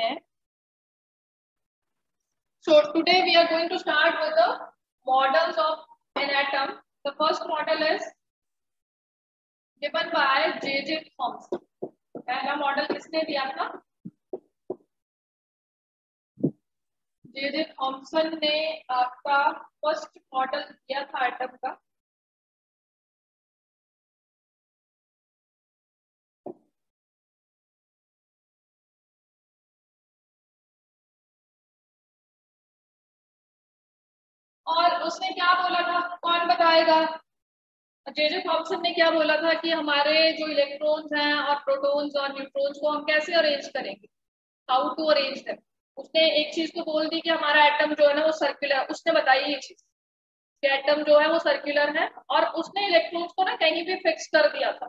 हैं। So today we are going to start with the models of an atom. The first model is given by J.J. Thomson. पहला model किसने दिया था? J.J. Thomson ने आपका first model दिया था एटम का। और उसने क्या बोला था, कौन बताएगा? J.J. थॉमसन ने क्या बोला था कि हमारे जो इलेक्ट्रॉन्स हैं और प्रोटॉन्स और न्यूट्रॉन्स को हम कैसे अरेंज करेंगे, हाउ टू अरेंज देम। उसने एक चीज तो बोल दी कि हमारा एटम जो है ना वो सर्कुलर, उसने बताई ये चीज कि एटम जो है वो सर्कुलर है। और उसने इलेक्ट्रॉन्स को ना कहीं भी फिक्स कर दिया था,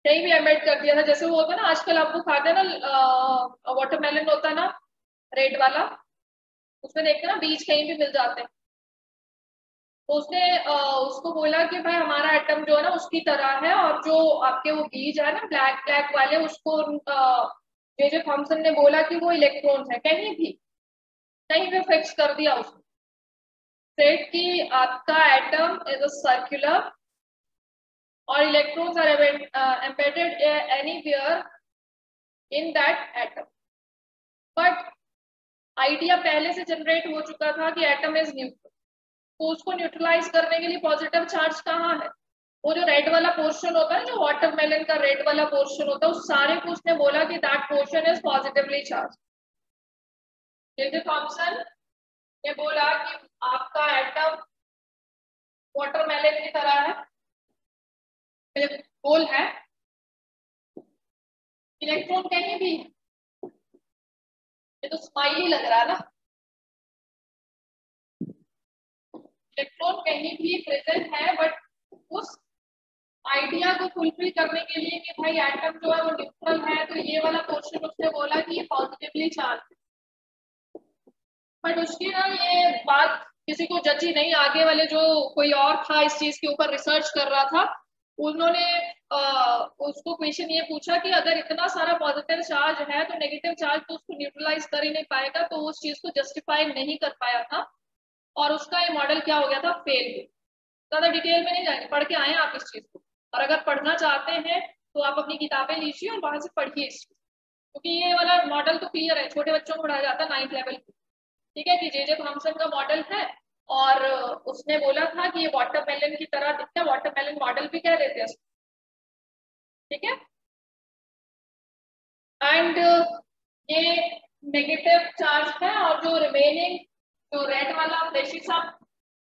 कहीं भी एमिट कर दिया था। जैसे वो होता है ना, आजकल आपको खाते हैं ना वाटरमेलन होता है ना रेड वाला, उसमें देखते हैं ना बीज कहीं भी मिल जाते हैं। तो उसने उसको बोला कि भाई हमारा एटम जो है ना उसकी तरह है, और जो आपके वो बीज है ना ब्लैक ब्लैक वाले, उसको J.J. थॉमसन ने बोला कि वो इलेक्ट्रॉन्स है, कहीं भी फिक्स कर दिया उसने। सेट कि आपका एटम इज अ सर्कुलर और electrons are embedded anywhere in that atom. But idea पहले से जनरेट हो चुका था कि एटम इज न्यूट्रल, तो उसको न्यूट्रलाइज करने के लिए पॉजिटिव चार्ज कहाँ है? वो जो रेड वाला पोर्शन होता है, जो वाटरमेलन का रेड वाला पोर्शन होता है, उस सारे को उसने बोला कि that portion is positively charge. J.J. Thomson ने बोला कि आपका एटम वाटरमेलन की तरह है, गोल है, इलेक्ट्रॉन कहीं भी है। ये तो स्माइली लग रहा है ना, इलेक्ट्रॉन कहीं भी प्रेजेंट है। बट उस आइडिया को फुलफिल करने के लिए कि भाई एटम जो है वो न्यूट्रल है, तो ये वाला पोर्शन उसने बोला कि ये पॉजिटिवली चार्ज है। बट उसकी ना ये बात किसी को जची नहीं। आगे वाले जो कोई और था इस चीज के ऊपर रिसर्च कर रहा था, उन्होंने उसको क्वेश्चन ये पूछा कि अगर इतना सारा पॉजिटिव चार्ज है तो नेगेटिव चार्ज तो उसको न्यूट्रलाइज कर ही नहीं पाएगा, तो उस चीज को जस्टिफाई नहीं कर पाया था और उसका ये मॉडल क्या हो गया था, फेल हो। ज्यादा डिटेल में नहीं जाएंगे, पढ़ के आए आप इस चीज को। और अगर पढ़ना चाहते हैं तो आप अपनी किताबें लीजिए और वहां से पढ़िए इस चीज, क्योंकि ये वाला मॉडल तो क्लियर है, छोटे बच्चों को पढ़ाया जाता है 9th लेवल की। ठीक है कि J.J. थॉमसन का मॉडल है, और उसने बोला था कि ये वाटरमेलन की तरह दिखता है, वाटरमेलन मॉडल भी कह देते हैं। ठीक है, एंड ये नेगेटिव चार्ज है, और जो रिमेनिंग जो रेड वाला फ्लेशी सा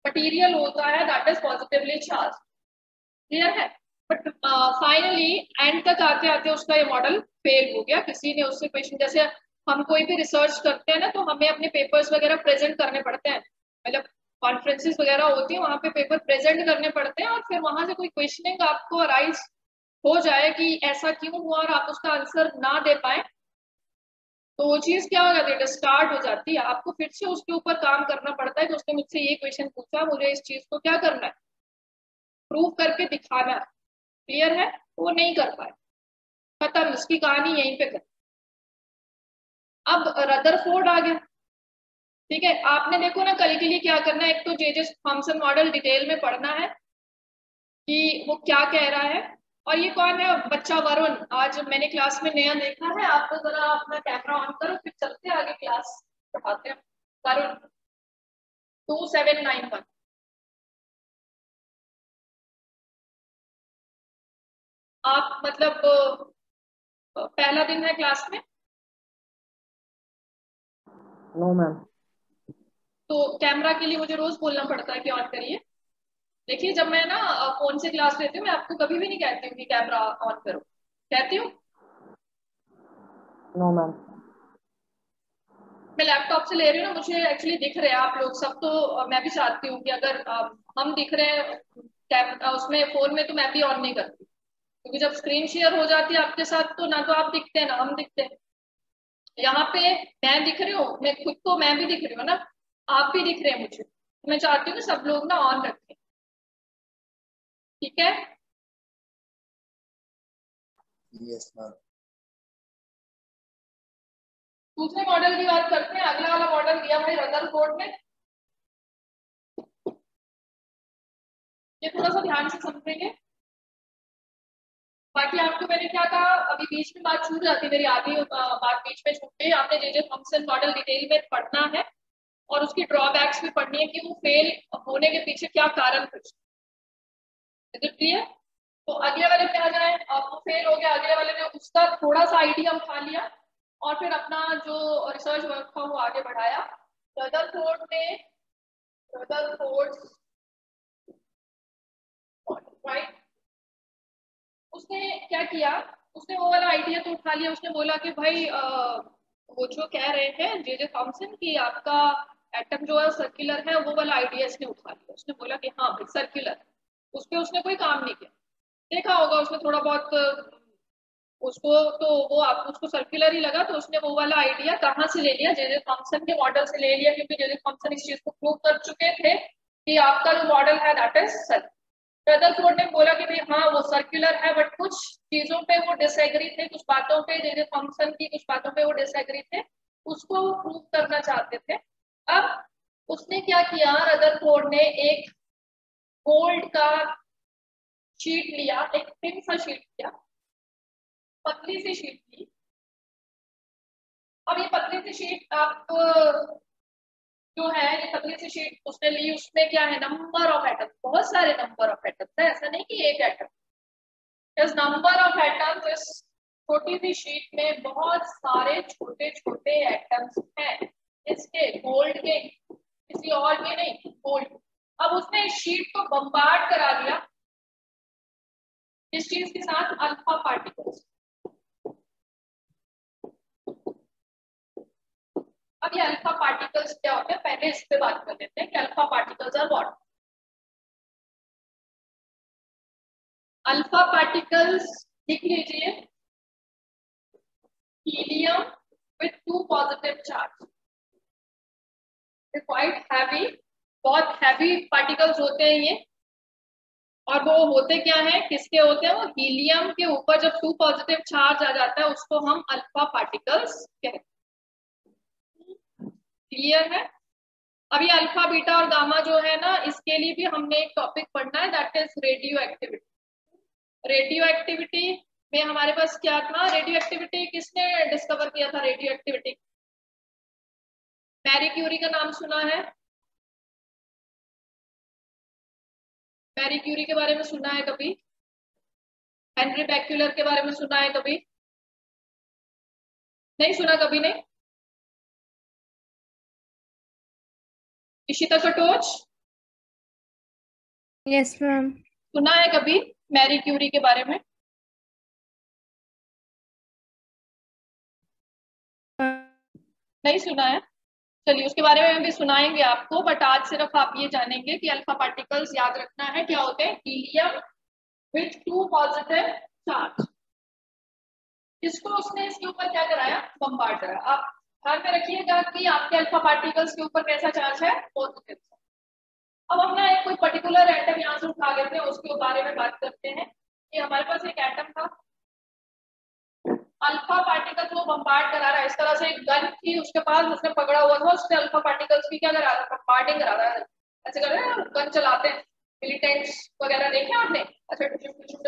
मटेरियल होता है that is positively charge. Clear है? बट फाइनली एंड तक आते आते उसका ये मॉडल फेल हो गया। किसी ने उससे क्वेश्चन, जैसे हम कोई भी रिसर्च करते हैं ना, तो हमें अपने पेपर्स वगैरह प्रेजेंट करने पड़ते हैं, मतलब कॉन्फ्रेंसेस वगैरह होती है, वहां पे पेपर प्रेजेंट करने पड़ते हैं, और फिर वहां से कोई क्वेश्चनिंग आपको अराइज हो जाए कि ऐसा क्यों हुआ और आप उसका आंसर ना दे पाए, तो वो चीज क्या हो जाती है, स्टार्ट हो जाती है। आपको फिर से उसके ऊपर काम करना पड़ता है कि उसने मुझसे ये क्वेश्चन पूछा, मुझे इस चीज को क्या करना है, प्रूव करके दिखाना है। क्लियर है? वो नहीं कर पाए, खत्म, उसकी कहानी यहीं पे खत्म। अब रदरफोर्ड आ गया। ठीक है, आपने देखो ना कल के लिए क्या करना है, एक तो J.J. थॉमसन मॉडल डिटेल में पढ़ना है कि वो क्या कह रहा है। और ये कौन है बच्चा? वरुण, आज मैंने क्लास में नया देखा है। आप तो जरा अपना कैमरा ऑन करो, फिर चलते हैं आगे, क्लास पढ़ाते हैं। वरुण 2791। आप मतलब पहला दिन है क्लास में? No ma'am. तो कैमरा के लिए मुझे रोज बोलना पड़ता है कि ऑन करिए। देखिए, जब मैं ना फोन से क्लास लेती हूँ, मैं आपको कभी भी नहीं कहती हूँ कि कैमरा ऑन करो, कहती हूँ? No ma'am. मैं लैपटॉप से ले रही हूँ ना, मुझे एक्चुअली दिख रहे हैं आप लोग सब, तो मैं भी चाहती हूँ कि अगर हम दिख रहे हैं उसमें फोन में, तो मैं भी ऑन नहीं करती, क्योंकि जब स्क्रीन शेयर हो जाती है आपके साथ, तो ना तो आप दिखते हैं ना हम दिखते हैं। यहाँ पे मैं दिख रही हूँ, मैं खुद को मैं भी दिख रही हूँ ना, आप भी दिख रहे हैं मुझे, तो मैं चाहती हूँ कि सब लोग ना ऑन रखें। ठीक है? Yes ma'am. दूसरे मॉडल की बात करते हैं। अगला वाला मॉडल दिया भाई रदरफोर्ड ने। ये थोड़ा सा ध्यान से समझेंगे। बाकी आपको मैंने क्या कहा, अभी बीच में बात छूट जाती है मेरी, आधी बात बीच में छूट गई। आपने जे थॉम्सन मॉडल डिटेल में पढ़ना है और उसकी ड्रॉबैक्स भी पढ़नी है कि वो फेल होने के पीछे क्या कारण थे। क्लियर? तो अगले वाले पे आ जाए। अब वो फेल हो गया, अगले वाले ने उसका थोड़ा सा आइडिया उठा लिया और फिर अपना जो रिसर्च वर्क था वो आगे बढ़ाया। रदरफोर्ड ने राइट, उसने क्या किया, उसने वो वाला आइडिया तो उठा लिया। उसने बोला कि भाई वो जो कह रहे हैं जे थॉम्सन की आपका एटम जो है सर्कुलर है, वो वाला आइडिया इसने उठा लिया। उसने बोला कि हाँ भाई सर्कुलर, उस पर उसने कोई काम नहीं किया। देखा होगा उसने थोड़ा बहुत उसको, तो वो आप उसको सर्कुलर ही लगा, तो उसने वो वाला आइडिया कहाँ से ले लिया, जे थॉम्सन के मॉडल से ले लिया, क्योंकि जे थॉम्सन इस चीज को प्रूव कर चुके थे कि आपका जो मॉडल है दैट इज सर्कुलर। रदरफोर्ड ने बोला कि भाई हाँ वो सर्कुलर है, बट कुछ चीजों पे वो डिसएग्री थे, कुछ बातों पे जे थॉम्सन की कुछ बातों पे वो डिसएग्री थे, उसको वो प्रूव करना चाहते थे। अब उसने क्या किया, रदरफोर्ड ने एक गोल्ड का शीट लिया, एक थिन सा शीट लिया, पतली सी शीट थी। अब ये पतली सी शीट आप जो है, ये पतली सी शीट उसने ली, उसमें क्या है, नंबर ऑफ एटम्स, बहुत सारे नंबर ऑफ एटम्स है, ऐसा नहीं कि एक एटम। इस नंबर ऑफ एटम्स, इस छोटी सी शीट में बहुत सारे छोटे छोटे एटम्स हैं, इसके गोल्ड के, किसी और के नहीं, गोल्ड। अब उसने इस शीट को बम्बार्ड करा दिया इस चीज के साथ, अल्फा पार्टिकल्स। अब ये अल्फा पार्टिकल्स क्या होते हैं, पहले इस पे बात कर लेते हैं कि alpha particles are what. Alpha particles लिख लीजिए, helium with 2 positive charge, quite heavy, बहुत हैवी पार्टिकल्स होते हैं ये। और वो होते क्या है, किसके होते हैं, वो हीलियम के ऊपर जब 2 पॉजिटिव चार्ज आ जाता है उसको हम अल्फा पार्टिकल्स कहते हैं। क्लियर है? अब ये अल्फा बीटा और गामा जो है ना, इसके लिए भी हमने एक टॉपिक पढ़ना है, that is radio activity. Radio activity में हमारे पास क्या था, रेडियो एक्टिविटी किसने डिस्कवर किया था, रेडियो एक्टिविटी मैरी क्यूरी का नाम सुना है? मैरी क्यूरी के बारे में सुना है कभी? हेनरी बैक्यूलर के बारे में सुना है कभी? नहीं सुना कभी? नहीं। Ishita Katoch yes ma'am. सुना है कभी मैरी क्यूरी के बारे में? नहीं सुना है? चलिए उसके बारे में भी सुनाएंगे आपको, बट आज सिर्फ आप ये जानेंगे कि अल्फा पार्टिकल्स याद रखना है क्या होते हैं, हीलियम विथ 2 पॉजिटिव चार्ज। इसको उसने इसके ऊपर क्या कराया, बम्बार्ड कराया। आप ध्यान में रखिएगा कि आपके अल्फा पार्टिकल्स के ऊपर कैसा चार्ज है, पॉजिटिव। अब अपना एक कोई पर्टिकुलर एटम यहाँ से उठा लेते हैं, उसके बारे में बात करते हैं कि हमारे पास एक एटम था, अल्फा पार्टिकल वो बम्बार्ड करा रहा है, इस तरह से एक गन थी उसके पास, उसने पकड़ा हुआ था, उसने अल्फा पार्टिकल्स की क्या करा रहा है, बम्बार्डिंग करा रहा है। ऐसे कर रहे हैं गन चलाते हैं, मिलिटेंट्स वगैरह देखे आपने, अच्छा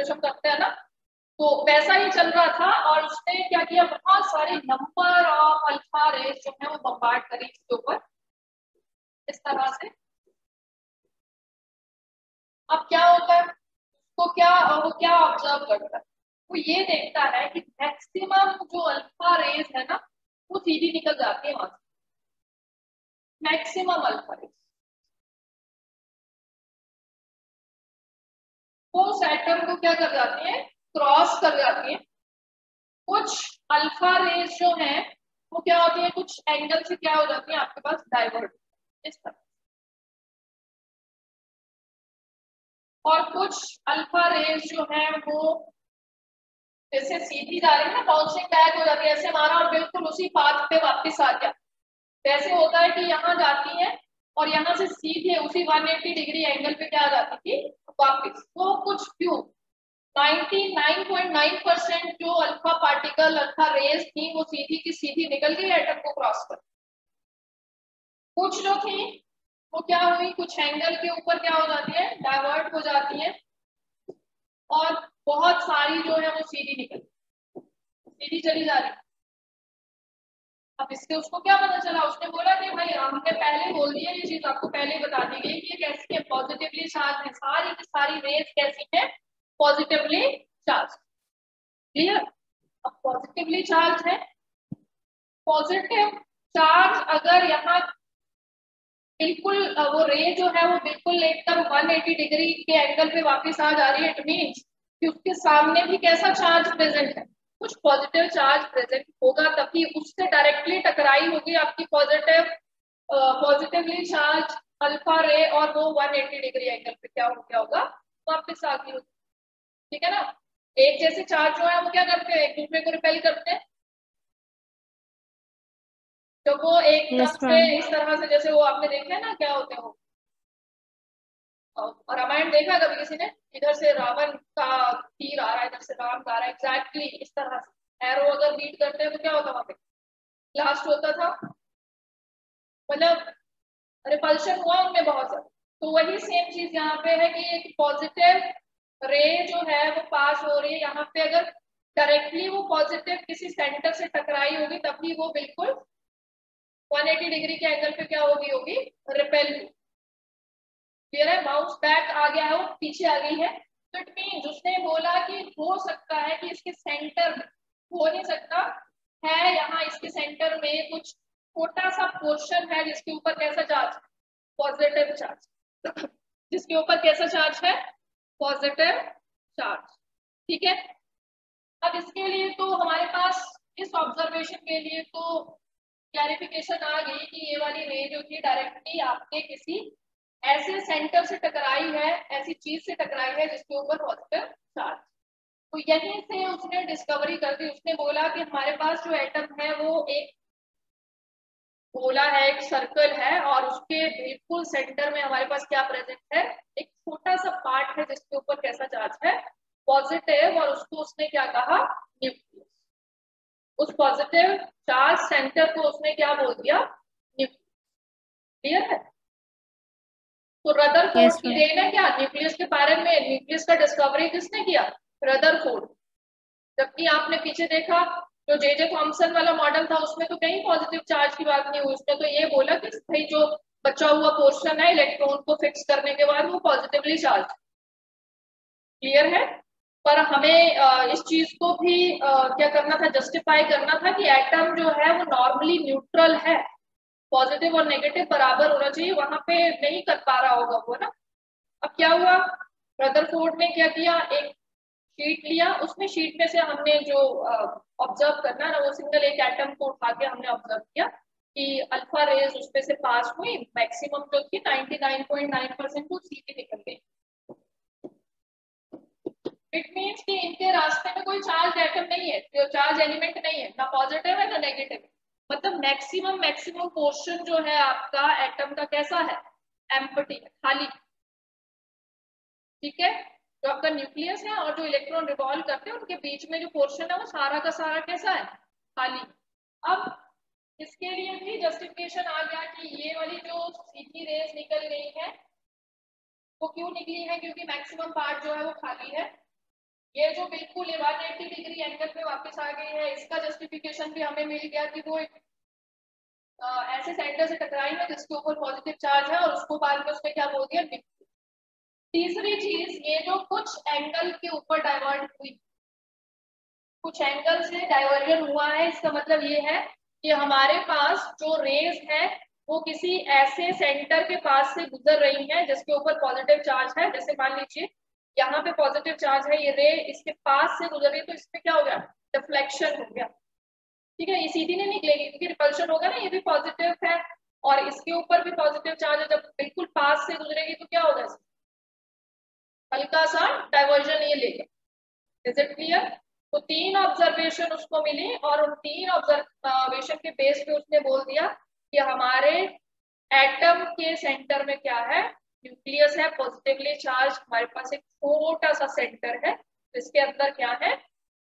शूट करते हैं ना, तो वैसा ही चल रहा था। और उसने क्या किया, बहुत सारे नंबर ऑफ अल्फा रेज जो है वो बम्बार्ड करी इसके ऊपर इस तरह से। अब क्या होता है, वो क्या ऑब्जर्व करता है, वो ये देखता है कि मैक्सिमम जो अल्फा रेज है ना वो सीधी निकल जाती है वहां से, मैक्सिमम अल्फा रेज वो उस एटम को क्या कर जाती है, क्रॉस कर जाती है। कुछ अल्फा रेज जो है वो क्या होती है, कुछ एंगल से क्या हो जाती है आपके पास, डाइवर्ट इस तरह, और कुछ अल्फा रेज जो है वो जैसे सीधी जा रही है ना, बाउंसिंग बैक हो जाती है, ऐसे मारा और बिल्कुल उसी पाथ पे वापस आ गया। वैसे होता है कि यहाँ जाती है और यहाँ से सीधे उसी 180 डिग्री एंगल पे क्या आ जाती थी, वापस। वो कुछ फ्यू, 99.9% जो अल्फा पार्टिकल, अल्फा रेज थी वो सीधी की सीधी निकल गई एटम को क्रॉस कर। कुछ जो थी वो क्या हुई, कुछ एंगल के ऊपर क्या हो जाती है, डाइवर्ट हो जाती है, और बहुत सारी जो है वो सीधी निकल, सीधी चली जा रही। अब इससे उसको क्या पता चला, उसने बोला कि भाई हमने पहले बोल दिया, ये चीज आपको पहले बता दी गई कि ये कैसी है, पॉजिटिवली चार्ज है, सारी की सारी रेज कैसी है, पॉजिटिवली चार्ज। क्लियर। अब पॉजिटिवली चार्ज है, पॉजिटिव चार्ज अगर यहाँ बिल्कुल वो रे जो है वो बिल्कुल एकदम 180 डिग्री के एंगल पे वापस आ जा रही है, इट मीन्स कि उसके सामने भी कैसा चार्ज प्रेजेंट है, कुछ पॉजिटिव चार्ज प्रेजेंट होगा, तभी उससे डायरेक्टली टकराई होगी आपकी पॉजिटिवली चार्ज अल्फा रे, और वो 180 डिग्री एंगल पे क्या हो गया होगा, वापस आ गई होगी। ठीक है ना। एक जैसे चार्ज जो है वो क्या करते हैं, एक दूसरे को रिपेल करते हैं। जब वो एक तरफ से इस तरह से, जैसे वो आपने देखा है ना, क्या होते हैं वो, और रामायण देखा कभी किसी ने, इधर से रावण का तीर आ रहा है, इधर से राम का आ रहा है, एग्जैक्टली इस तरह से एरो अगर मीट करते हैं तो क्या होता वहां पे, ब्लास्ट होता था, मतलब रिपल्शन हुआ उनमें बहुत ज्यादा। तो वही सेम चीज यहाँ पे है कि एक पॉजिटिव रे जो है वो पास हो रही है, यहाँ पे अगर डायरेक्टली वो पॉजिटिव किसी सेंटर से टकराई होगी तभी वो बिल्कुल 180 डिग्री के एंगल पे क्या होगी रिपेल। क्लियर है। बाउंस बैक आ गया है, वो पीछे आ गई है। तो इट मीन उसने बोला कि हो सकता है कि इसके सेंटर में, हो नहीं सकता है, यहाँ इसके सेंटर में कुछ छोटा सा पोर्शन है जिसके ऊपर कैसा चार्ज, पॉजिटिव चार्ज, जिसके ऊपर कैसा चार्ज है, पॉजिटिव चार्ज। ठीक है। अब इसके लिए तो हमारे पास इस ऑब्जर्वेशन के लिए तो क्लैरिफिकेशन आ गई कि ये वाली रे जो थी डायरेक्टली आपके किसी ऐसे सेंटर से टकराई है, ऐसी चीज से टकराई है जिसके ऊपर पॉजिटिव चार्ज। तो यहीं से उसने डिस्कवरी कर दी, उसने बोला कि हमारे पास जो एटम है वो एक गोला है, एक सर्कल है, और उसके बिल्कुल सेंटर में हमारे पास क्या प्रेजेंट है, एक छोटा सा पार्ट है जिसके ऊपर कैसा चार्ज है, पॉजिटिव, और उसको उसने क्या कहा, न्यूक्लियस। उस पॉजिटिव चार्ज सेंटर को उसने क्या बोल दिया, न्यूक्लियस। क्लियर है। तो रदरफोर्ड की देन है क्या न्यूक्लियस के बारे में, न्यूक्लियस का डिस्कवरी किसने किया, रदरफोर्ड। जबकि आपने पीछे देखा जो जे थॉमसन वाला मॉडल था उसमें तो कहीं पॉजिटिव चार्ज की बात नहीं हुई, उसने तो ये बोला कि भाई जो बचा हुआ पोर्शन है इलेक्ट्रॉन को फिक्स करने के बाद वो पॉजिटिवली चार्ज। क्लियर है। पर हमें इस चीज को भी क्या करना था, जस्टिफाई करना था कि एटम जो है वो नॉर्मली न्यूट्रल है, पॉजिटिव और नेगेटिव बराबर होना चाहिए, वहां पे नहीं कर पा रहा होगा वो ना। अब क्या हुआ, रदरफोर्ड ने क्या किया, एक शीट लिया, उसमें शीट में से हमने जो ऑब्जर्व करना ना, वो सिंगल एक एटम को उठा के हमने ऑब्जर्व किया कि अल्फा रेज उसमें से पास हुई, मैक्सिमम जो थी 99.9% वो सीधी निकल गई। इट मीन्स कि इनके रास्ते में कोई चार्ज एटम नहीं है, जो चार्ज एलिमेंट नहीं है, ना पॉजिटिव है ना नेगेटिव है, मतलब मैक्सिमम पोर्शन जो है आपका एटम का कैसा है, एम्प्टी है, खाली। ठीक है। जो आपका न्यूक्लियस है और जो इलेक्ट्रॉन रिवॉल्व करते हैं उनके बीच में जो पोर्शन है वो सारा का सारा कैसा है, खाली। अब इसके लिए भी जस्टिफिकेशन आ गया कि ये वाली जो सीधी रेज निकल गई है वो क्यों निकली है, क्योंकि मैक्सिमम पार्ट जो है वो खाली है। ये जो बिल्कुल 180 डिग्री एंगल पे वापस आ गई है, इसका जस्टिफिकेशन भी हमें मिल गया कि वो एक ऐसे सेंटर से टकराई है जिसके ऊपर पॉजिटिव चार्ज है, और उसको बाद में उसने क्या बोल दिया, न्यूक्लियस। तीसरी चीज, ये जो कुछ एंगल के ऊपर डाइवर्ट हुई, कुछ एंगल से डाइवर्जन हुआ है, इसका मतलब ये है कि हमारे पास जो रेज है वो किसी ऐसे सेंटर के पास से गुजर रही है जिसके ऊपर पॉजिटिव चार्ज है। जैसे मान लीजिए यहाँ पे पॉजिटिव चार्ज है, ये रे इसके पास से गुजर रही है, तो इसमें क्या हो गया, डिफ्लेक्शन हो गया। ठीक है। ये सीधी नहीं निकलेगी क्योंकि रिपल्शन होगा ना, ये भी पॉजिटिव है और इसके ऊपर भी पॉजिटिव चार्ज है, जब बिल्कुल पास से गुजरेगी तो क्या होगा, हल्का सा डाइवर्जन ये लेगा। Is it clear. तो 3 ऑब्जर्वेशन उसको मिली, और उन 3 ऑब्जर्वेशन के बेस पे उसने बोल दिया कि हमारे एटम के सेंटर में क्या है, न्यूक्लियस है, पॉजिटिवली चार्ज, हमारे पास एक छोटा सा सेंटर है इसके अंदर क्या है,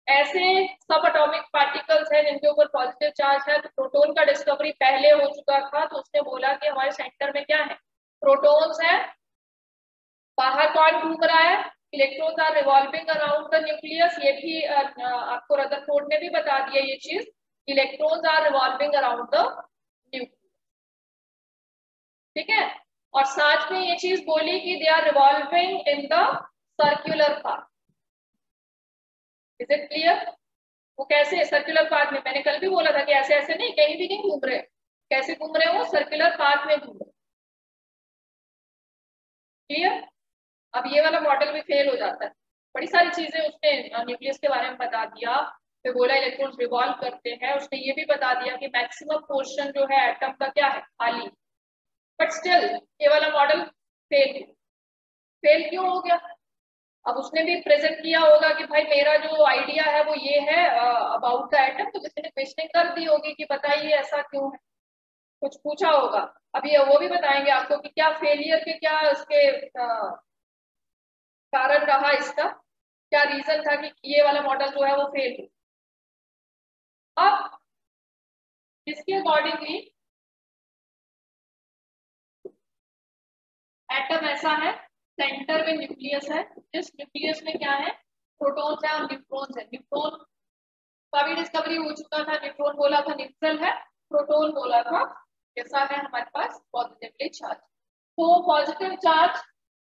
ऐसे सब एटॉमिक पार्टिकल्स हैं जिनके ऊपर पॉजिटिव चार्ज है। तो प्रोटॉन का डिस्कवरी पहले हो चुका था, तो उसने बोला कि हमारे सेंटर में क्या है, प्रोटॉन्स है। बाहर कौन घूम रहा है, electrons are revolving around the nucleus. ये भी आपको रदरफोर्ड ने भी बता दिया ये चीज, electrons are revolving around the nucleus, ठीक है। और साथ में ये चीज बोली कि they are revolving in the circular path. Is it clear? वो कैसे सर्कुलर पाथ में, मैंने कल भी बोला था कि ऐसे ऐसे नहीं, कहीं भी नहीं घूम रहे, कैसे घूम रहे हो, सर्कुलर पाथ में घूम रहे। क्लियर? अब ये वाला मॉडल भी फेल हो जाता है। बड़ी सारी चीजें उसने न्यूक्लियस के बारे में बता दिया, फिर बोला इलेक्ट्रॉन्स रिवॉल्व करते हैं, उसने ये भी बता दिया कि मैक्सिमम पोर्शन जो है एटम का क्या है, खाली। बट स्टिल ये वाला मॉडल फेल फेल क्यों हो गया? अब उसने भी प्रेजेंट किया होगा कि भाई मेरा जो आइडिया है वो ये है अबाउट द एटम, तो किसी ने क्वेश्चनिंग कर दी होगी कि बताइए ऐसा क्यों है, कुछ पूछा होगा। अब ये वो भी बताएंगे आपको कि क्या फेलियर के क्या इसके कारण रहा, इसका क्या रीजन था कि ये वाला मॉडल जो है वो फेल हुआ। अब इसके अकॉर्डिंगली एटम ऐसा है, सेंटर में न्यूक्लियस है, जिस न्यूक्लियस में क्या है, प्रोटॉन्स है और न्यूट्रॉन्स है। न्यूट्रॉन का भी डिस्कवरी हो चुका था, न्यूट्रॉन बोला था न्यूट्रल है, प्रोटॉन बोला था कैसा है हमारे पास, पॉजिटिवली चार्ज। तो पॉजिटिव चार्ज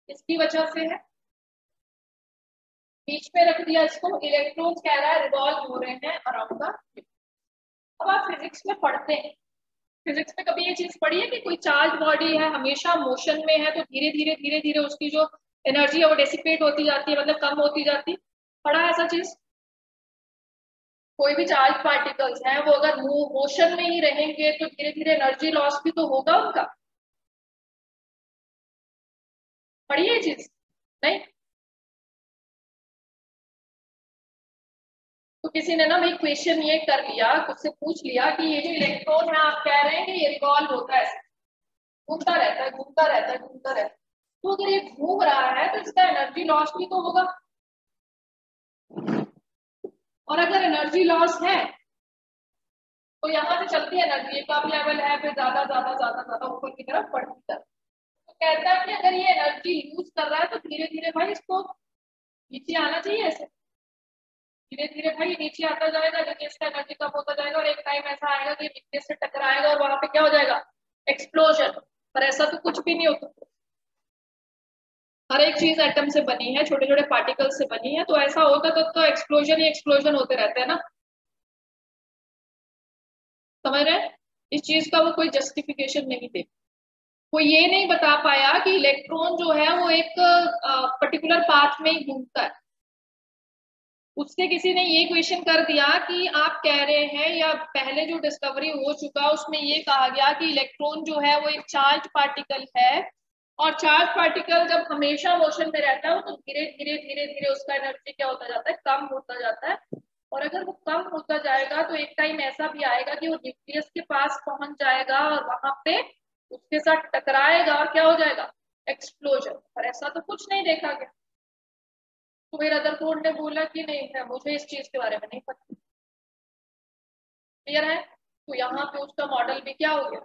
इसकी वजह से है, बीच में रख दिया इसको, इलेक्ट्रॉन्स कह रहा है रिवॉल्व हो रहे हैं अराउंड द। अब आप फिजिक्स में पढ़ते हैं, फिजिक्स में कभी ये चीज पढ़ी है कि कोई चार्ज बॉडी है हमेशा मोशन में है, तो धीरे धीरे धीरे धीरे उसकी जो एनर्जी है वो डेसिपेट होती जाती है, मतलब कम होती जाती है? पढ़ा है ऐसा चीज? कोई भी चार्ज पार्टिकल्स हैं वो अगर मोशन में ही रहेंगे तो धीरे धीरे एनर्जी लॉस भी तो होगा उनका। पढ़ी है ये चीज? नहीं? तो किसी ने ना भाई क्वेश्चन ये कर लिया, उससे पूछ लिया कि ये जो इलेक्ट्रॉन है आप कह रहे हैं कि ये रिवॉल्व होता है, घूमता रहता है घूमता रहता है घूमता रहता है, तो अगर ये घूम रहा है तो इसका एनर्जी लॉस भी तो होगा, और अगर एनर्जी लॉस है तो यहाँ से चलती एनर्जी कम लेवल है, फिर ज्यादा ज्यादा ज्यादा ज्यादा ऊपर की तरफ बढ़ती है। तो कहता है कि अगर ये एनर्जी यूज कर रहा है तो धीरे धीरे भाई इसको नीचे आना चाहिए, ऐसे धीरे धीरे भाई नीचे आता जाएगा, जैसे इसका एनर्जी कम होता जाएगा और एक टाइम ऐसा आएगा कि नीचे से टकराएगा और वहां पे क्या हो जाएगा, एक्सप्लोजन। पर ऐसा तो कुछ भी नहीं होता, हर एक चीज एटम से बनी है, छोटे छोटे पार्टिकल से बनी है, तो ऐसा होता तो एक्सप्लोजन ही एक्सप्लोजन होते रहते हैं ना। समझ रहे हैं? इस चीज का वो कोई जस्टिफिकेशन नहीं दे, वो ये नहीं बता पाया कि इलेक्ट्रॉन जो है वो एक पर्टिकुलर पाथ में ही घूमता है। उससे किसी ने ये क्वेश्चन कर दिया कि आप कह रहे हैं, या पहले जो डिस्कवरी हो चुका उसमें ये कहा गया कि इलेक्ट्रॉन जो है वो एक चार्ज पार्टिकल है, और चार्ज पार्टिकल जब हमेशा मोशन में रहता है तो धीरे धीरे धीरे धीरे उसका एनर्जी क्या होता जाता है, कम होता जाता है। और अगर वो कम होता जाएगा तो एक टाइम ऐसा भी आएगा कि वो न्यूक्लियस के पास पहुंच जाएगा और वहां पे उसके साथ टकराएगा और क्या हो जाएगा, एक्सप्लोजन। पर ऐसा तो कुछ नहीं देखा गया। तो फिर रदरफोर्ड ने बोला कि नहीं है, मुझे इस चीज के बारे में नहीं पता। क्लियर है? तो यहाँ पे उसका मॉडल भी क्या हो गया,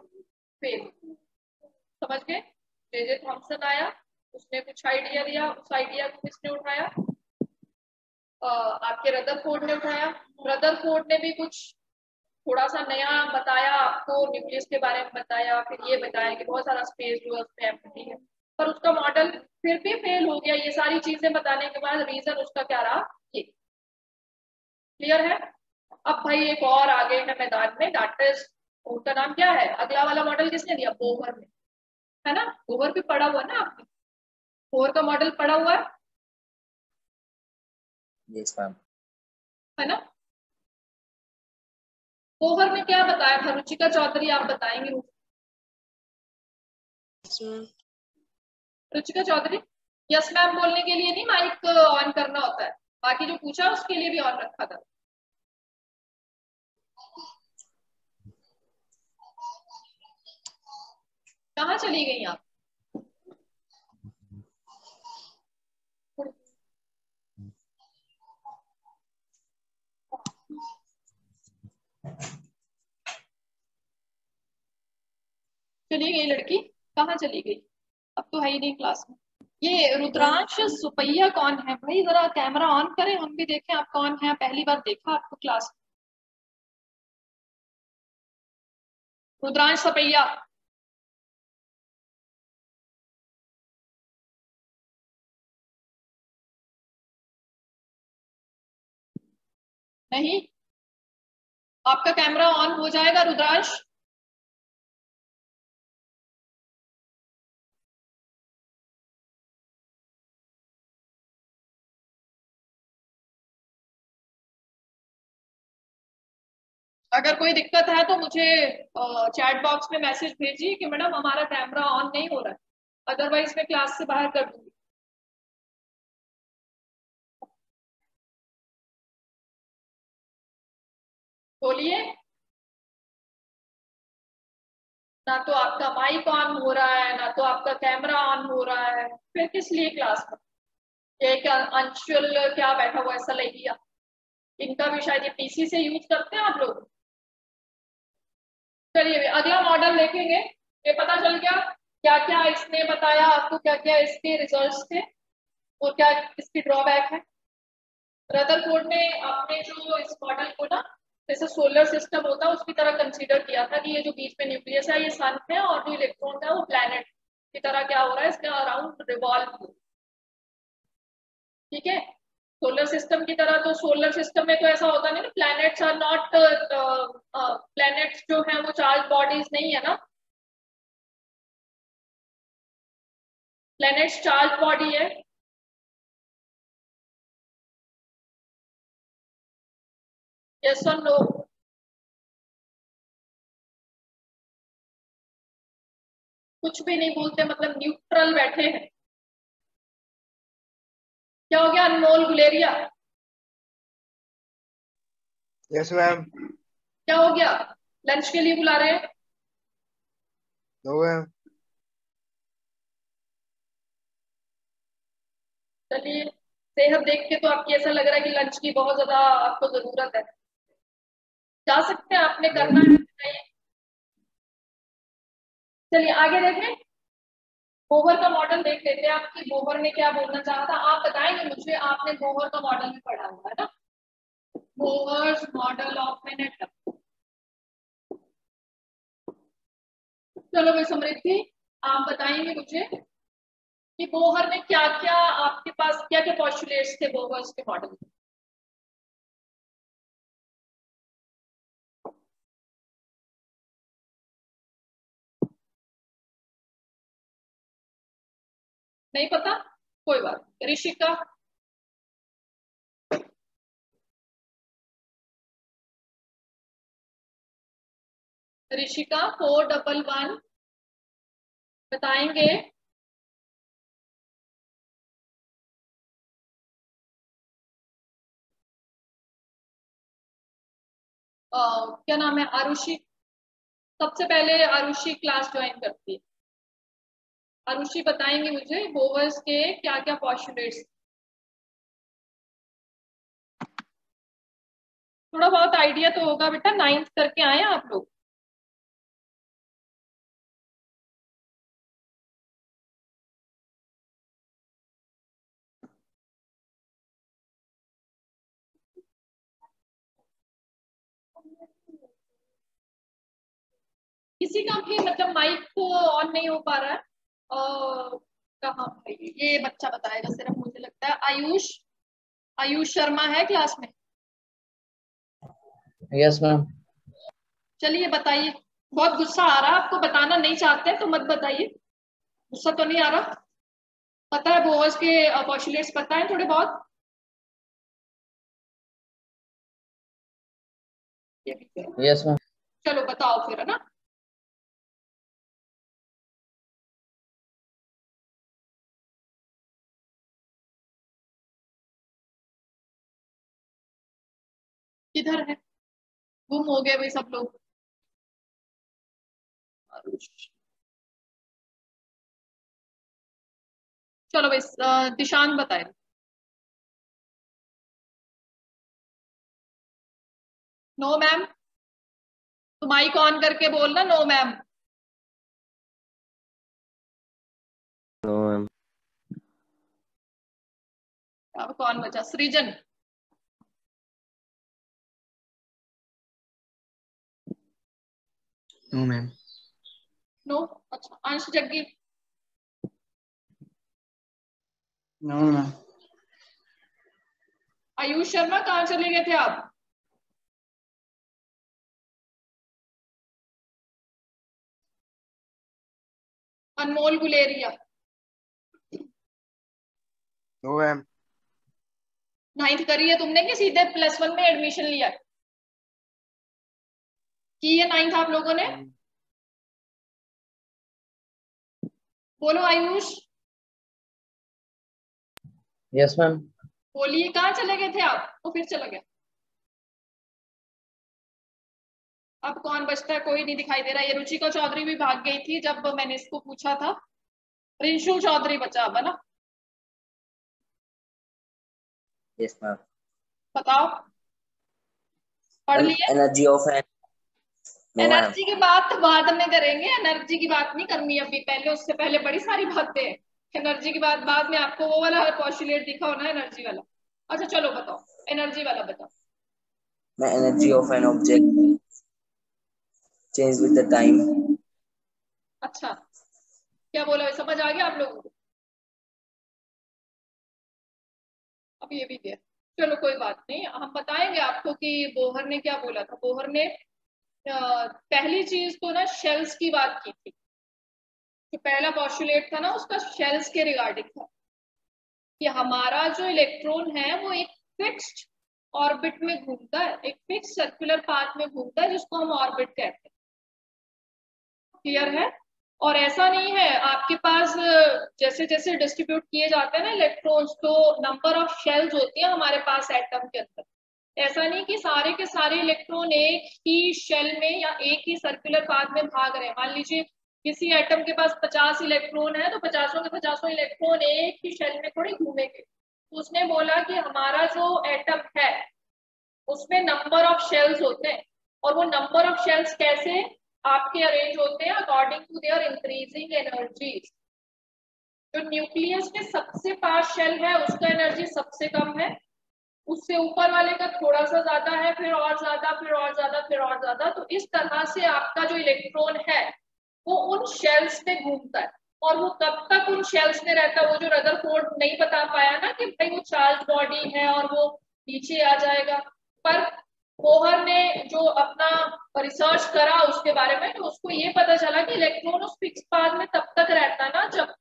फेल। समझ गए? जे थॉमसन आया, उसने कुछ आइडिया दिया, उस आइडिया को किसने उठाया, आपके रदरफोर्ड ने उठाया। रदरफोर्ड ने भी कुछ थोड़ा सा नया बताया आपको, न्यूक्लियस के बारे में बताया, फिर ये बताया कि बहुत सारा स्पेस जो है उसमें एम्प्टी है, पर उसका मॉडल फिर भी फेल हो गया। ये सारी चीजें बताने के बाद रीजन उसका क्या रहा, ये। क्लियर है? अब भाई एक और आगे है मैदान में, दैट इज, उनका नाम क्या है, अगला वाला मॉडल किसने दिया, बोहर ने, है ना? बोहर भी पढ़ा हुआ ना आपने, बोहर का मॉडल पढ़ा हुआ है? Yes ma'am. है ना? बोहर ने क्या बताया था, रुचिका चौधरी आप बताएंगे? रुचिका चौधरी, यस मैम बोलने के लिए नहीं माइक ऑन करना होता है, बाकी जो पूछा उसके लिए भी ऑन रखा था। कहाँ चली गई आप? चलिए ये लड़की कहाँ चली गई, अब तो है ही नहीं क्लास में। ये रुद्रांश सुपैया कौन है भाई, जरा कैमरा ऑन करें, हम भी देखें आप कौन है, पहली बार देखा आपको क्लास में। रुद्रांश सुपैया। नहीं, आपका कैमरा ऑन हो जाएगा रुद्रांश। अगर कोई दिक्कत है तो मुझे चैट बॉक्स में मैसेज भेजिए कि मैडम हमारा कैमरा ऑन नहीं हो रहा है, अदरवाइज मैं क्लास से बाहर कर दूंगी। बोलिए। ना तो आपका माइक ऑन हो रहा है, ना तो आपका कैमरा ऑन हो रहा है, फिर किस लिए क्लास में। एक अंशुल क्या बैठा हुआ है सलैया, इनका भी शायद ये पीसी से यूज करते हैं आप लोग। चलिए अगला मॉडल देखेंगे। ये पता चल गया क्या क्या इसने बताया आपको, क्या क्या इसके रिजल्ट्स थे और क्या इसकी ड्रॉबैक है। रदरफोर्ड ने अपने जो इस मॉडल को ना जैसे सोलर सिस्टम होता है उसकी तरह कंसीडर किया था कि ये जो बीच में न्यूक्लियस है ये सन है और जो इलेक्ट्रॉन है वो प्लैनेट की तरह क्या हो रहा है इसके अराउंड रिवॉल्व। ठीक है, सोलर सिस्टम की तरह, तो सोलर सिस्टम में तो ऐसा होता नहीं ना, प्लैनेट्स आर नॉट, प्लैनेट्स जो है वो चार्ज बॉडीज नहीं है ना, प्लैनेट्स चार्ज बॉडी है। यस और नो। कुछ भी नहीं बोलते मतलब न्यूट्रल बैठे हैं। क्या हो गया अनमोल गुलेरिया, यस मैम। क्या हो गया, लंच के लिए बुला रहे हैं। No ma'am. चलिए सेहत देख के तो आपकी ऐसा लग रहा है कि लंच की बहुत ज्यादा आपको जरूरत है, जा सकते हैं आपने नो। करना है नहीं। चलिए आगे देखें, बोहर का मॉडल देख लेते हैं आपकी, बोहर ने क्या बोलना चाहा था आप बताएंगे मुझे, आपने बोहर का मॉडल में पढ़ा हुआ है ना, Bohr's model of an atom. चलो मैं समृद्धि, आप बताएंगे मुझे कि बोहर में क्या क्या, आपके पास क्या क्या पॉस्टुलेट्स थे बोहर्स के मॉडल में। नहीं पता, कोई बात नहीं। ऋषिका। ऋषिका 411 बताएंगे। क्या नाम है, आरुषि, सबसे पहले आरुषि क्लास ज्वाइन करती है। आरुषि बताएंगे मुझे बोवर्स के क्या क्या पॉस्टुलेट्स। थोड़ा बहुत आइडिया तो होगा बेटा, 9th करके आए हैं आप लोग। किसी का भी मतलब माइक ऑन नहीं हो पा रहा है, कहाँ पे ये बच्चा बताएगा सिर्फ, मुझे लगता है आयुष, आयुष शर्मा है क्लास में। Yes ma'am. चलिए बताइए, बहुत गुस्सा आ रहा है आपको, बताना नहीं चाहते तो मत बताइए, गुस्सा तो नहीं आ रहा, पता है बोवर्स के पॉस्टुलेट्स पता है थोड़े बहुत। Yes ma'am. चलो बताओ फिर, है ना। किधर है, गुम हो गए भाई सब लोग। चलो भाई दिशांत बताए। नो मैम, तो माइक ऑन करके बोलना नो मैम। अब कौन बचा? सृजन। No ma'am. नो। अच्छा, अंश जग्गी। No ma'am. आयुष शर्मा, कहाँ चले गए थे आप? अनमोल गुलेरिया। No ma'am. 9th करी है तुमने कि सीधे +1 में एडमिशन लिया की है 9th आप लोगों ने? बोलो आयुष। Yes ma'am. बोलिए, कहाँ चले गए थे आप? तो फिर चला गया। अब कौन बचता है? कोई नहीं दिखाई दे रहा। ये रुचिका चौधरी भी भाग गई थी जब मैंने इसको पूछा था। रिंशु चौधरी बचा अब, है ना? Yes ma'am. बताओ, पढ़ लिए? एनर्जी ऑफ एनर्जी की बात तो बाद में करेंगे, एनर्जी की बात नहीं करनी अभी, पहले उससे पहले बड़ी सारी बातें हैं। एनर्जी की बात बाद में। आपको वो वाला पॉस्टुलेट दिखा हो ना, एनर्जी वाला? अच्छा चलो बताओ, एनर्जी वाला बताओ। मैं energy of an object change with the time. अच्छा, क्या बोला? समझ आ गया आप लोगों को? अब ये भी दिया। चलो कोई बात नहीं, हम बताएंगे आपको कि बोहर ने क्या बोला था। बोहर ने पहली चीज तो ना शेल्स की बात की थी। जो पहला पॉस्टुलेट था ना उसका शेल्स के रिगार्डिंग था कि हमारा जो इलेक्ट्रॉन है वो एक फिक्स्ड ऑर्बिट में घूमता है, एक फिक्स सर्कुलर पाथ में घूमता है, जिसको हम ऑर्बिट कहते हैं। क्लियर है? और ऐसा नहीं है आपके पास जैसे जैसे डिस्ट्रीब्यूट किए जाते हैं ना इलेक्ट्रॉन्स, तो नंबर ऑफ शेल्स होती है हमारे पास एटम के अंदर। ऐसा नहीं कि सारे के सारे इलेक्ट्रॉन एक ही शेल में या एक ही सर्कुलर पाथ में भाग रहे हैं। मान लीजिए किसी एटम के पास 50 इलेक्ट्रॉन है, तो 50 के 50 इलेक्ट्रॉन एक ही शेल में थोड़ी घूमेंगे। तो उसने बोला कि हमारा जो एटम है उसमें नंबर ऑफ शेल्स होते हैं, और वो नंबर ऑफ शेल्स कैसे आपके अरेंज होते हैं? According to their increasing energies. जो न्यूक्लियस में सबसे पास शेल है उसका एनर्जी सबसे कम है, उससे ऊपर वाले का थोड़ा सा ज्यादा है, फिर और ज्यादा, फिर और ज्यादा, फिर और ज्यादा। तो इस तरह से आपका जो इलेक्ट्रॉन है वो उन शेल्स में घूमता है। और वो कब तक उन शेल्स में रहता है? वो जो रदरफोर्ड नहीं बता पाया ना कि भाई वो चार्ज बॉडी है और वो नीचे आ जाएगा, पर बोहर ने जो अपना रिसर्च करा उसके बारे में, तो उसको ये पता चला कि इलेक्ट्रॉन उस फिक्स पाथ में तब तक रहता है ना जब